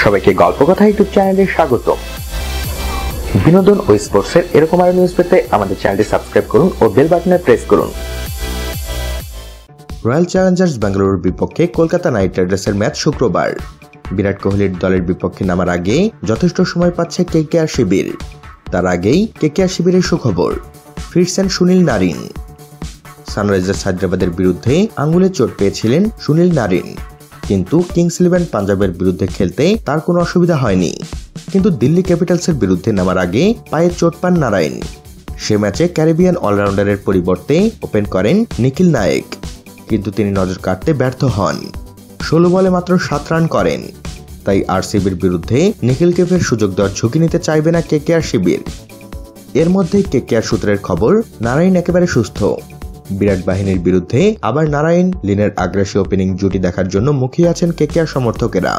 সবাইকে গল্প কথা ইউটিউব চ্যানেলে স্বাগত। বিনোদন ও স্পোর্টসের এরকম আরো নিউজ পেতে আমাদের চ্যানেলটি সাবস্ক্রাইব করুন ও বেল বাটনে প্রেস করুন। রয়্যাল চ্যালেঞ্জার্স বেঙ্গালুরুর বিপক্ষে কলকাতা নাইট রাইডার্সের ম্যাচ শুক্রবার। বিরাট কোহলির দলের বিপক্ষে নামার আগে যথেষ্ট সময় পাচ্ছে কেকেআর শিবির। তার আগেই কেকেআর শিবিরের সুখবর, ফিরছেন সুনীল নারিন। সানরাইজার্স হায়দ্রাবাদের বিরুদ্ধে আঙ্গুলে চোট পেয়েছিলেন সুনীল নারিন, কিন্তু কিংস ইলেভেন পাঞ্জাবের বিরুদ্ধে খেলতে তার কোনো অসুবিধা হয়নি। কিন্তু দিল্লি ক্যাপিটালসের বিরুদ্ধে নামার আগে পায়ে চোট পান নারায়ণ। সে ম্যাচে ক্যারিবিয়ান অলরাউন্ডারের পরিবর্তে ওপেন করেন নিখিল নায়েক, কিন্তু তিনি নজর কাটতে ব্যর্থ হন। 16 বলে মাত্র 7 রান করেন। তাই আরসিবির বিরুদ্ধে নিখিলকে ফের সুযোগ দেওয়ার ঝুঁকি নিতে চাইবে না কেকেআর শিবির। এর মধ্যেই কেকেআর সূত্রের খবর, নারায়ণ একেবারে সুস্থ। বিরাট বাহিনীর বিরুদ্ধে আবার নারায়ণ লিনের আগ্রাসী ওপেনিং জুটি দেখার জন্য মুখিয়ে আছেন কেকেআর সমর্থকেরা।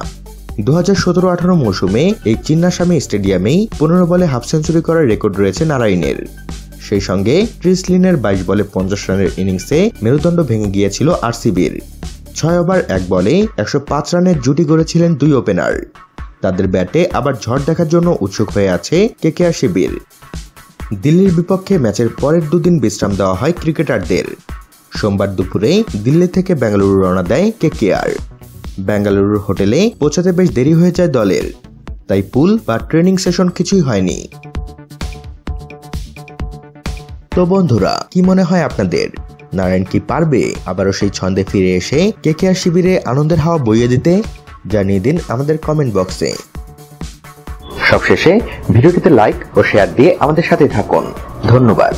2017-18 মৌসুমে এই চিন্নাস্বামী স্টেডিয়ামেই 15 বলে হাফ সেঞ্চুরি করার রেকর্ড রয়েছে নারায়ণের। সেই সঙ্গে ক্রিস লিনের 22 বলে 50 রানের ইনিংসে মেরুদণ্ড ভেঙে গিয়েছিল আরসিবির। 6 ওভার 1 বলে 105 রানের জুটি গড়েছিলেন দুই ওপেনার। তাদের ব্যাটে আবার ঝড় দেখার জন্য উৎসুক হয়ে আছে কেকেআর শিবির। দিল্লির বিপক্ষে ম্যাচের পরের দুদিন বিশ্রাম দেওয়া হয় ক্রিকেটারদের। সোমবার দুপুরে দিল্লি থেকে বেঙ্গালুরু রওনা দেয় কেকেআর। বেঙ্গালুরুর হোটেলে পৌঁছাতে বেশ দেরি হয়ে যায় দলের, তাই পুল বা ট্রেনিং সেশন কিছুই হয়নি। তো বন্ধুরা, কি মনে হয় আপনাদের, নারায়ণ কি পারবে আবারও সেই ছন্দে ফিরে এসে কেকেআর শিবিরে আনন্দের হাওয়া বইয়ে দিতে? জানিয়ে দিন আমাদের কমেন্ট বক্সে। সবশেষে ভিডিওটিতে লাইক ও শেয়ার দিয়ে আমাদের সাথে থাকুন। ধন্যবাদ।